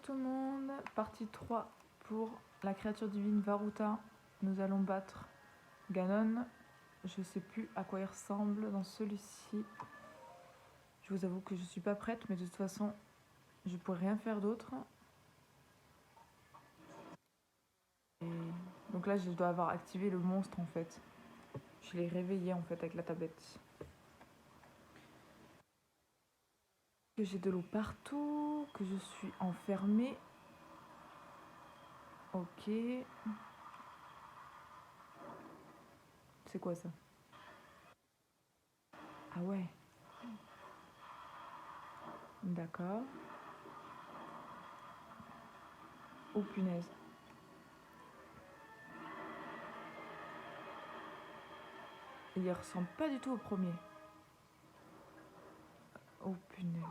tout le monde, partie 3 pour la créature divine Varuta. Nous allons battre Ganon. Je sais plus à quoi il ressemble dans celui-ci. Je vous avoue que je suis pas prête, mais de toute façon, je pourrais rien faire d'autre. Donc là, je dois avoir activé le monstre en fait. Je l'ai réveillé en fait avec la tablette. Que j'ai de l'eau partout, que je suis enfermée. Ok. C'est quoi ça? Ah ouais. D'accord. Oh punaise. Il ressemble pas du tout au premier. Oh punaise.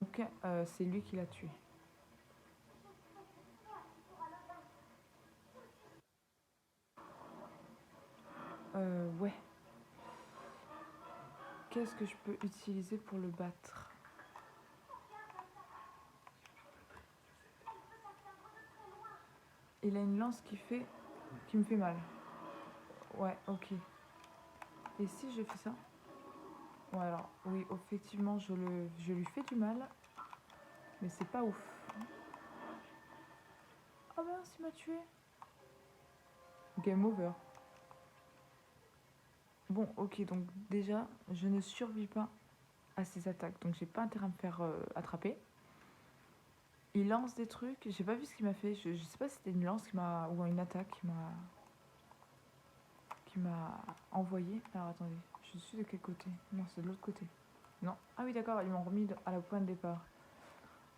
Donc c'est lui qui l'a tué. Ouais. Qu'est-ce que je peux utiliser pour le battre? Il a une lance qui me fait mal. Ouais, ok. Et si je fais ça? Ouais, alors, oui, effectivement, je lui fais du mal. Mais c'est pas ouf. Ah mince, il m'a tué. Game over. Bon, ok, donc déjà, je ne survis pas à ses attaques. Donc j'ai pas intérêt à me faire attraper. Il lance des trucs. J'ai pas vu ce qu'il m'a fait. Je sais pas si c'était une lance ou une attaque qui m'a envoyé. Alors attendez, je suis de quel côté? Non, c'est de l'autre côté. Non. Ah oui, d'accord, ils m'ont remis à la pointe de départ.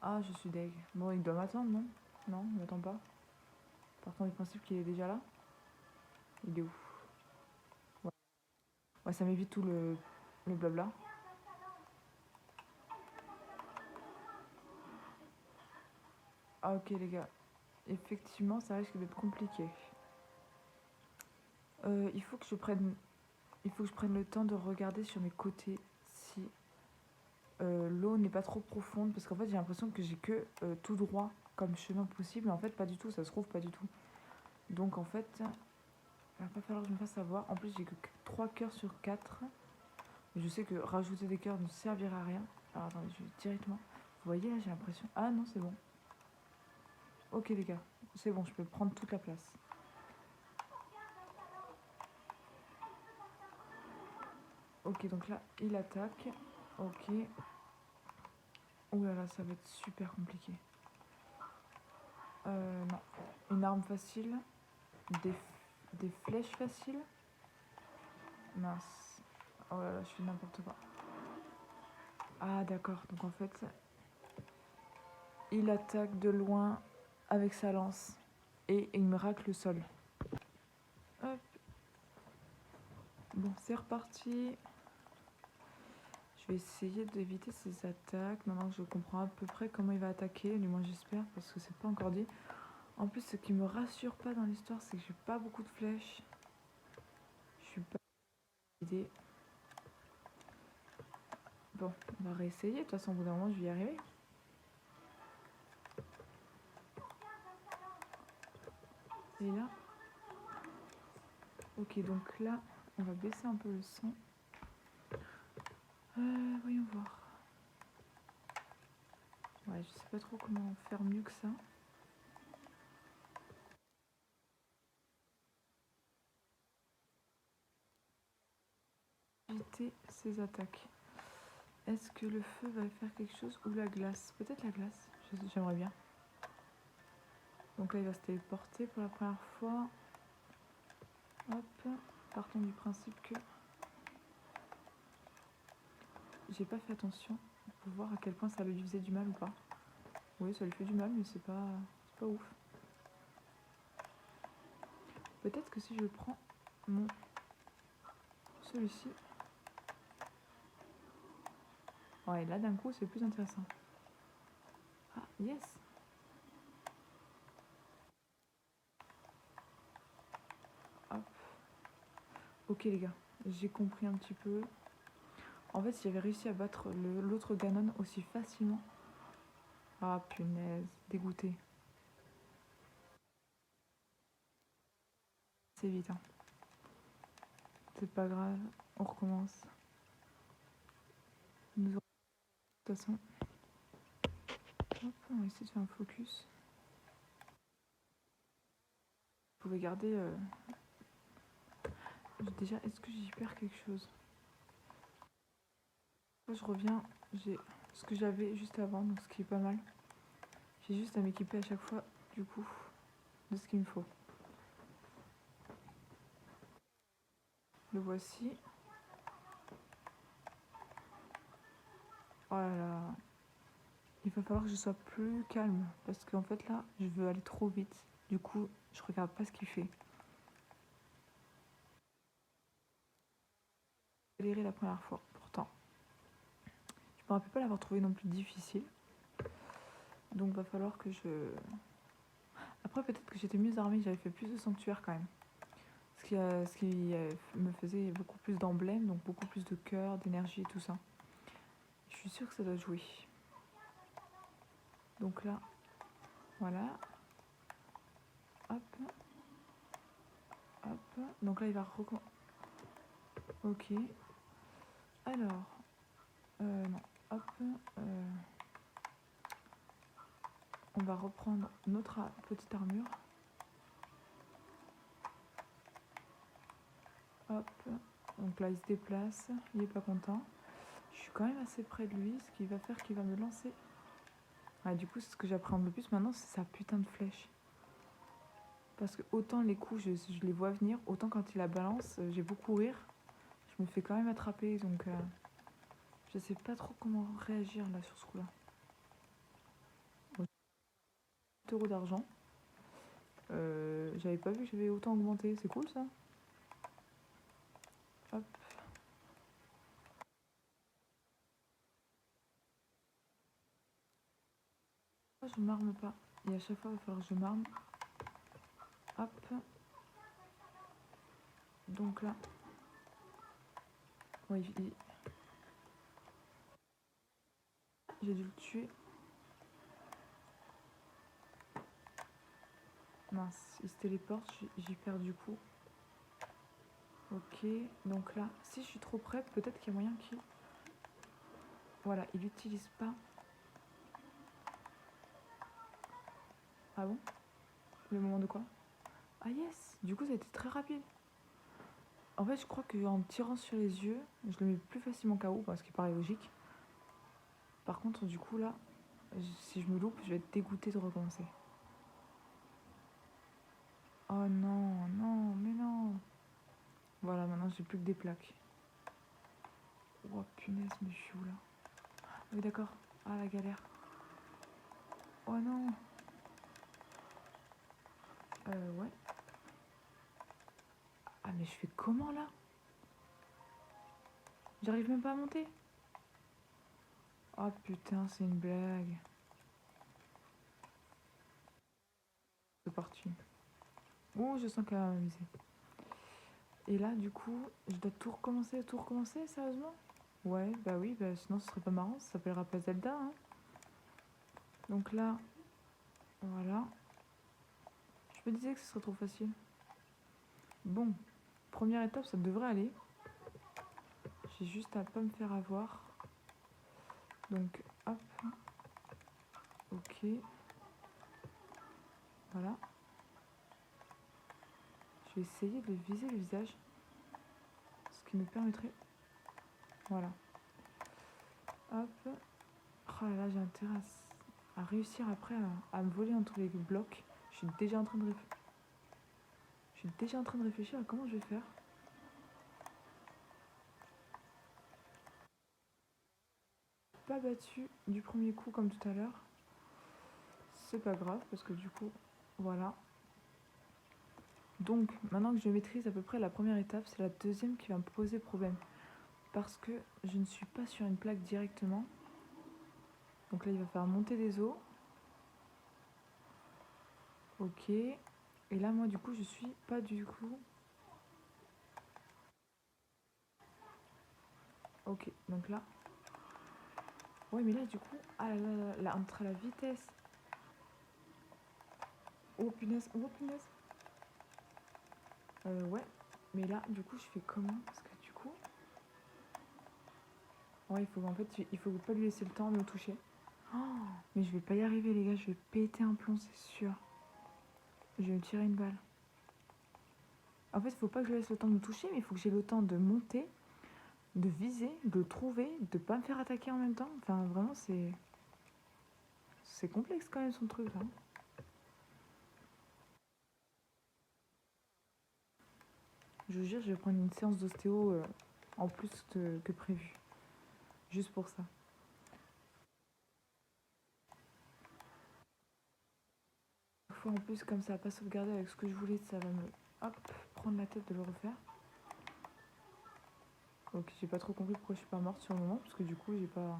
Ah, je suis deg. Bon, il doit m'attendre, non? Non, il m'attend pas. Partant du principe qu'il est déjà là. Il est où? Ouais, ouais, ça m'évite tout le blabla. Ah ok les gars, effectivement ça risque d'être compliqué. Il faut que je prenne le temps de regarder sur mes côtés si l'eau n'est pas trop profonde, parce qu'en fait j'ai l'impression que j'ai que tout droit comme chemin possible, mais en fait pas du tout, ça se trouve pas du tout. Donc en fait, il va pas falloir que je me fasse avoir. En plus j'ai que 3 cœurs sur 4. Mais je sais que rajouter des cœurs ne servira à rien. Alors attendez, je vais directement... Vous voyez là, j'ai l'impression... Ah non, c'est bon. Ok les gars, c'est bon, je peux prendre toute la place. Ok, donc là, il attaque. Ok. Ouh là là, ça va être super compliqué. Non. Une arme facile. Des flèches faciles. Mince. Oh là là, je fais n'importe quoi. Ah d'accord, donc en fait, il attaque de loin avec sa lance. Et il me racle le sol. Hop. Bon, c'est reparti. Je vais essayer d'éviter ses attaques. Maintenant que je comprends à peu près comment il va attaquer, du moins j'espère, parce que c'est pas encore dit. En plus, ce qui me rassure pas dans l'histoire, c'est que j'ai pas beaucoup de flèches. Je suis pas idée. Bon, on va réessayer. De toute façon, au bout d'un moment, je vais y arriver. Et là. Ok, donc là, on va baisser un peu le son. Voyons voir. Ouais, je sais pas trop comment faire mieux que ça. Éviter ses attaques. Est-ce que le feu va faire quelque chose ou la glace? Peut-être la glace, j'aimerais bien. Donc là, il va se téléporter pour la première fois. Hop, partons du principe que j'ai pas fait attention pour voir à quel point ça lui faisait du mal ou pas. Oui, ça lui fait du mal, mais c'est pas ouf. Peut-être que si je prends celui-ci. Ouais, là d'un coup, c'est plus intéressant. Ah, yes! Ok les gars, j'ai compris un petit peu. En fait, si j'avais réussi à battre l'autre Ganon aussi facilement... Ah punaise, dégoûté. C'est vite, hein. C'est pas grave, on recommence. Nous aurons... De toute façon... Hop, on va essayer de faire un focus. Vous pouvez garder... Déjà, est-ce que j'y perds quelque chose? Là, je reviens, j'ai ce que j'avais juste avant, donc ce qui est pas mal. J'ai juste à m'équiper à chaque fois, du coup, de ce qu'il me faut. Le voici. Oh là là. Il va falloir que je sois plus calme, parce qu'en fait là, je veux aller trop vite. Du coup, je regarde pas ce qu'il fait. J'ai galéré la première fois, pourtant. Je me rappelle pas l'avoir trouvé non plus difficile. Donc va falloir que je... Après peut-être que j'étais mieux armée, j'avais fait plus de sanctuaires quand même. Ce qui me faisait beaucoup plus d'emblèmes, donc beaucoup plus de cœur, d'énergie et tout ça. Je suis sûre que ça doit jouer. Donc là, voilà. Hop. Hop. Donc là, il va recommencer. Ok. Alors. Non. Hop. On va reprendre notre petite armure. Hop. Donc là, il se déplace. Il est pas content. Je suis quand même assez près de lui, ce qui va faire qu'il va me lancer. Ah, du coup, c'est ce que j'appréhende le plus maintenant, c'est sa putain de flèche. Parce que autant les coups, je les vois venir, autant quand il la balance, j'ai beau courir, je me fais quand même attraper. Donc, je sais pas trop comment réagir là sur ce coup-là. Bon, 8 € d'argent. J'avais pas vu que j'avais autant augmenté, c'est cool ça. Hop. Je m'arme pas. Et à chaque fois, il va falloir que je m'arme. Hop. Donc là. Oui, j'ai dû le tuer. Mince, il se téléporte, j'y perds du coup. Ok, donc là, si je suis trop près, peut-être qu'il y a moyen qu'il... Voilà, il n'utilise pas. Ah bon? Le moment de quoi? Ah yes! Du coup, ça a été très rapide. En fait, je crois qu'en tirant sur les yeux, je le mets plus facilement KO, ce qui paraît logique. Par contre, du coup, là, si je me loupe, je vais être dégoûtée de recommencer. Oh non, non, mais non! Voilà, maintenant, j'ai plus que des plaques. Oh punaise, mais je suis où là? Ah oui, d'accord. Ah, la galère. Oh non! Ouais. Ah, mais je fais comment là? J'arrive même pas à monter. Oh putain, c'est une blague. C'est parti. Oh, je sens qu'elle va m'amuser. Et là, du coup, je dois tout recommencer, sérieusement? Ouais, bah oui, bah sinon ce serait pas marrant, ça s'appellera pas Zelda, hein. Donc là, voilà. Je me disais que ce serait trop facile. Bon, première étape, ça devrait aller. J'ai juste à pas me faire avoir. Donc, hop. Ok. Voilà. Je vais essayer de viser le visage. Ce qui me permettrait... Voilà. Hop. Oh là là, j'ai intérêt à réussir après à me voler entre les blocs. Je suis déjà en train de réfléchir à comment je vais faire. Pas battu du premier coup comme tout à l'heure. C'est pas grave parce que du coup, voilà. Donc, maintenant que je maîtrise à peu près la première étape, c'est la deuxième qui va me poser problème. Parce que je ne suis pas sur une plaque directement. Donc là, il va falloir monter des os. Ok. Et là, moi, du coup, je suis pas du coup... Ok, donc là. Ouais, mais là, du coup, ah là, entre la vitesse. Oh punaise, oh punaise. Ouais, mais là, du coup, je fais comment? Parce que du coup. Ouais, il faut en fait, il faut pas lui laisser le temps de me toucher. Oh, mais je vais pas y arriver, les gars, je vais péter un plomb, c'est sûr. Je vais me tirer une balle. En fait, il faut pas que je laisse le temps de me toucher, mais il faut que j'ai le temps de monter, de viser, de trouver, de pas me faire attaquer en même temps. Enfin, vraiment, c'est complexe quand même son truc là. Je vous jure, je vais prendre une séance d'ostéo en plus que prévu. Juste pour ça. Faut en plus, comme ça n'a pas sauvegardé avec ce que je voulais, ça va me hop, prendre la tête de le refaire. Ok, j'ai pas trop compris pourquoi je suis pas morte sur le moment, parce que du coup, j'ai pas.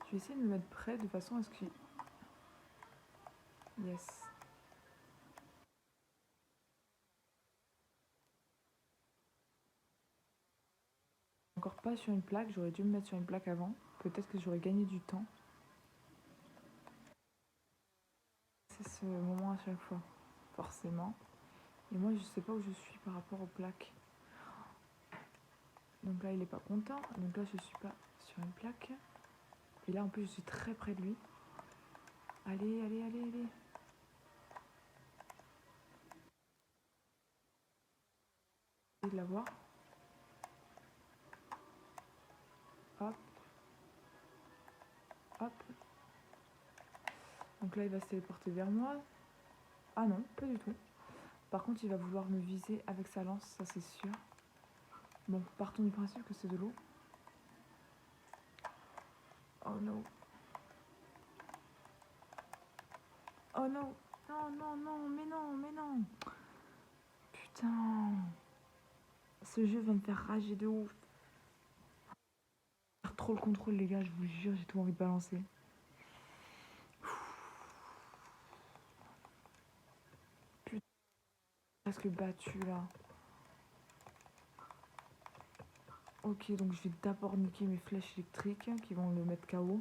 Je vais essayer de me mettre près de façon à ce qu'il. Yes. Encore pas sur une plaque, j'aurais dû me mettre sur une plaque avant. Peut-être que j'aurais gagné du temps. C'est ce moment à chaque fois, forcément. Et moi, je sais pas où je suis par rapport aux plaques. Donc là, il est pas content. Donc là, je suis pas sur une plaque. Et là, en plus, je suis très près de lui. Allez, allez, allez, allez. Essayez de l'avoir. Hop. Hop. Donc là, il va se téléporter vers moi. Ah non, pas du tout. Par contre, il va vouloir me viser avec sa lance, ça c'est sûr. Bon, partons du principe que c'est de l'eau. Oh non. Oh non. Non, non, non, mais non, mais non. Putain. Ce jeu va me faire rager de ouf. Trop le contrôle, les gars, je vous jure, j'ai tout envie de balancer. Putain, presque battu là. Ok, donc je vais d'abord niquer mes flèches électriques qui vont le mettre KO.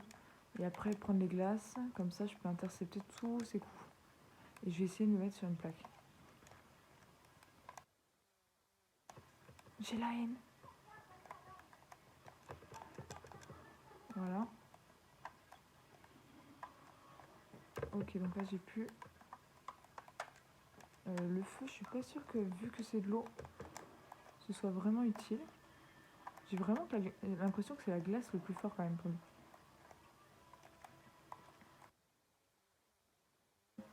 Et après prendre les glaces, comme ça je peux intercepter tous ses coups. Et je vais essayer de me mettre sur une plaque. J'ai la haine. Voilà. Ok, donc là j'ai plus le feu. Je suis pas sûre que vu que c'est de l'eau, ce soit vraiment utile. J'ai vraiment l'impression que c'est la glace le plus fort quand même pour lui.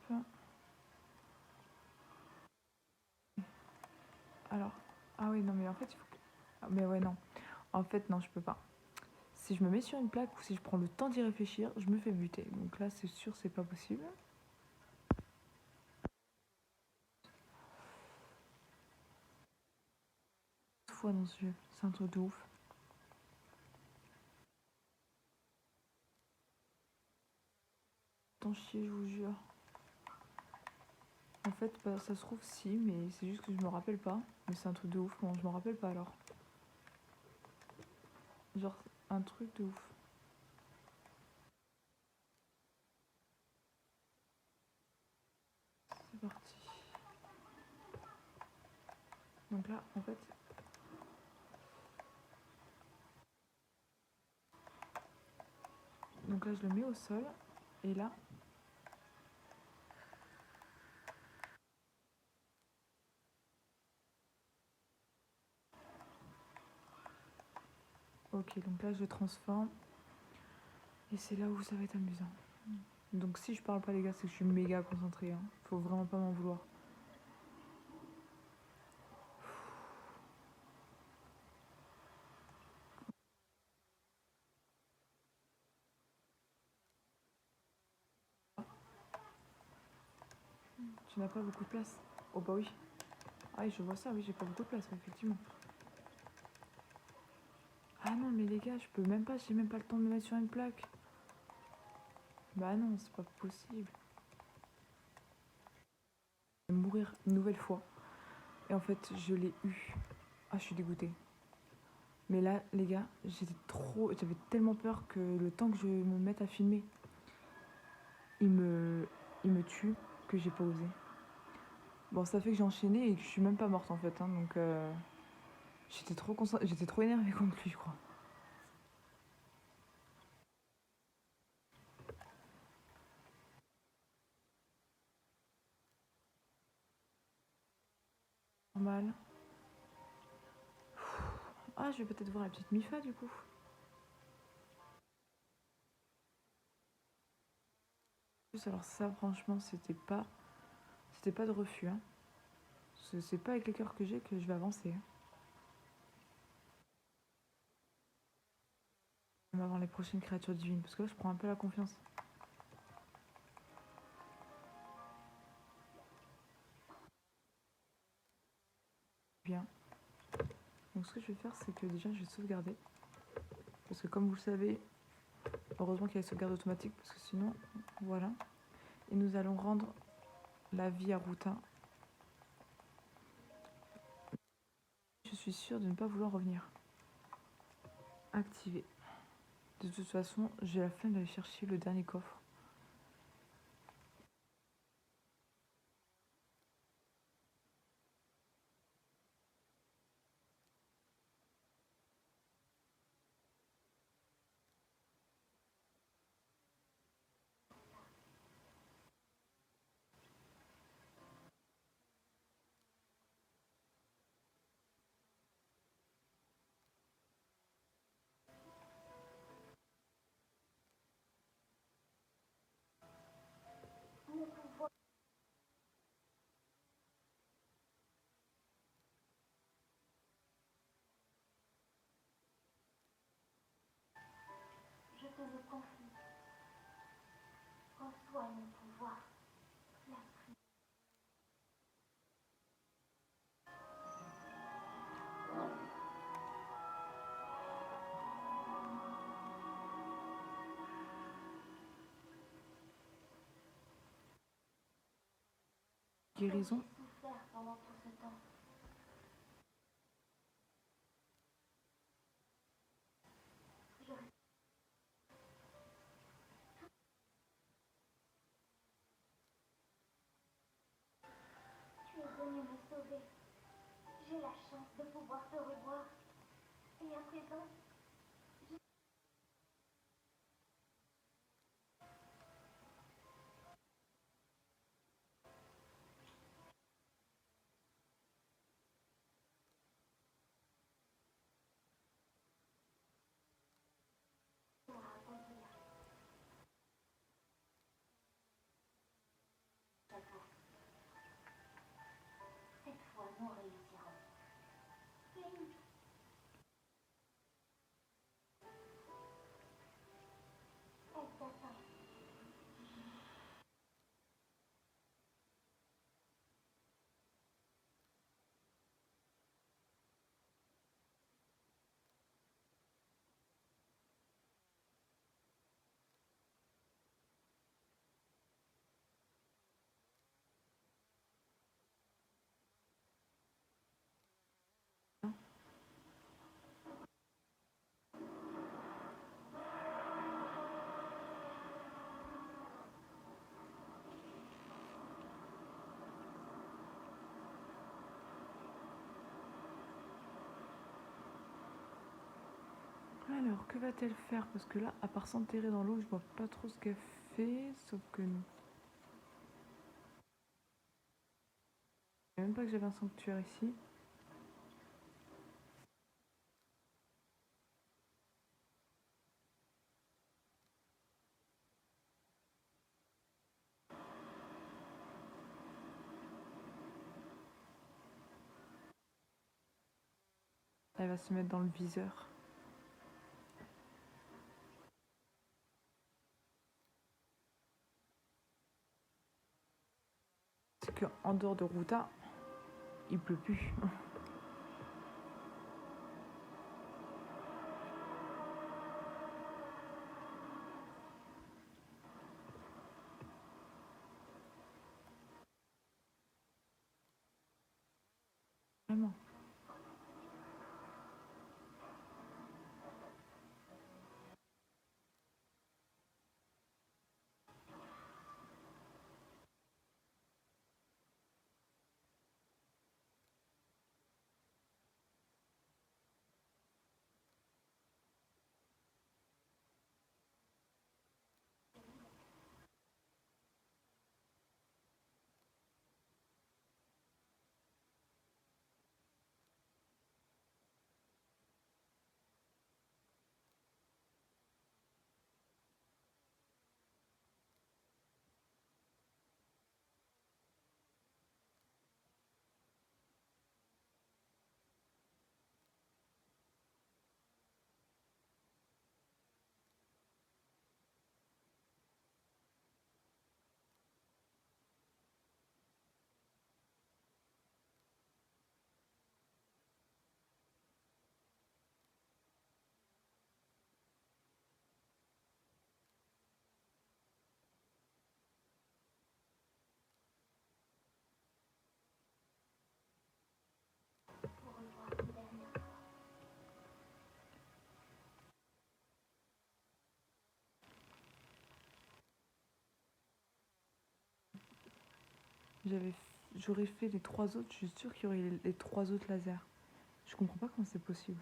Hop. Alors, ah oui, non mais en fait il faut que... Ah, mais ouais, non. En fait, non, je peux pas. Si je me mets sur une plaque ou si je prends le temps d'y réfléchir, je me fais buter. Donc là, c'est sûr, c'est pas possible. Fois dans ce jeu, c'est un truc de ouf. Tant chier, je vous jure. En fait, bah, ça se trouve si, mais c'est juste que je me rappelle pas. Mais c'est un truc de ouf, comment je me rappelle pas alors? Genre, un truc de ouf. C'est parti. Donc là, en fait... Donc là, je le mets au sol. Et là... Ok, donc là, je le transforme. Et c'est là où ça va être amusant. Donc si je parle pas, les gars, c'est que je suis méga concentrée. Hein. Faut vraiment pas m'en vouloir. Tu n'as pas beaucoup de place. Oh bah oui. Ah oui, je vois ça, oui, j'ai pas beaucoup de place, effectivement. Ah non, mais les gars, je peux même pas, j'ai même pas le temps de me mettre sur une plaque. Bah non, c'est pas possible. Je vais mourir une nouvelle fois. Et en fait, je l'ai eu. Ah, je suis dégoûtée. Mais là, les gars, j'avais tellement peur que le temps que je me mette à filmer, il me, il me tue, que j'ai pas osé. Bon, ça fait que j'ai enchaîné et que je suis même pas morte en fait. Hein, donc, j'étais trop énervée contre lui, je crois. Normal. Ah, je vais peut-être voir la petite Mifa du coup. Alors ça, franchement, c'était pas de refus. Hein. C'est pas avec les cœurs que j'ai que je vais avancer. Hein. On va voir les prochaines créatures divines, parce que là, je prends un peu la confiance. Bien. Donc ce que je vais faire, c'est que déjà, je vais sauvegarder. Parce que comme vous le savez, heureusement qu'il y a les sauvegardes automatiques, parce que sinon, voilà. Et nous allons rendre la vie à Ruta. Je suis sûre de ne pas vouloir revenir. Activer. De toute façon, j'ai la flemme d'aller chercher le dernier coffre. Je te le confie. Reçois mon pouvoir. La Guérison. J'ai souffert pendant tout ce temps. Je... Tu es venu me sauver. J'ai la chance de pouvoir te revoir. Et à présent, je dois accomplir. Cette fois, nous réussirons. Link, elle t'attend. Alors, que va-t-elle faire? Parce que là, à part s'enterrer dans l'eau, je vois pas trop ce qu'elle fait. Sauf que non. Je savais même pas que j'avais un sanctuaire ici. Elle va se mettre dans le viseur. C'est qu'en dehors de Ruta, il pleut plus. Vraiment. Pour revoir une dernière fois. J'aurais fait les 3 autres, je suis sûre qu'il y aurait les 3 autres lasers. Je comprends pas comment c'est possible.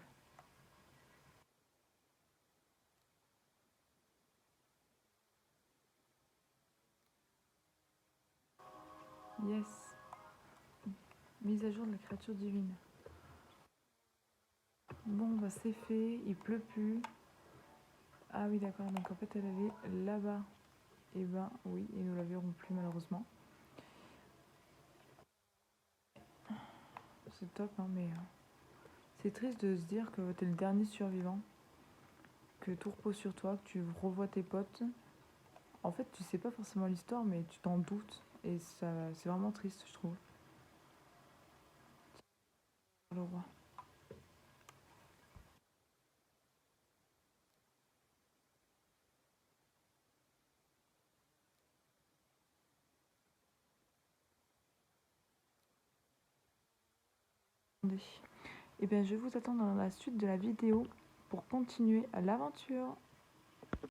Yes. Mise à jour de la créature divine. Bon, bah c'est fait, il pleut plus. Ah oui, d'accord, donc en fait elle allait là-bas. Et ben oui, et nous la verrons plus malheureusement. C'est top, hein, mais c'est triste de se dire que t'es le dernier survivant, que tout repose sur toi, que tu revois tes potes. En fait, tu sais pas forcément l'histoire, mais tu t'en doutes. Et ça, c'est vraiment triste, je trouve. Le roi. Et bien, je vous attends dans la suite de la vidéo pour continuer l'aventure.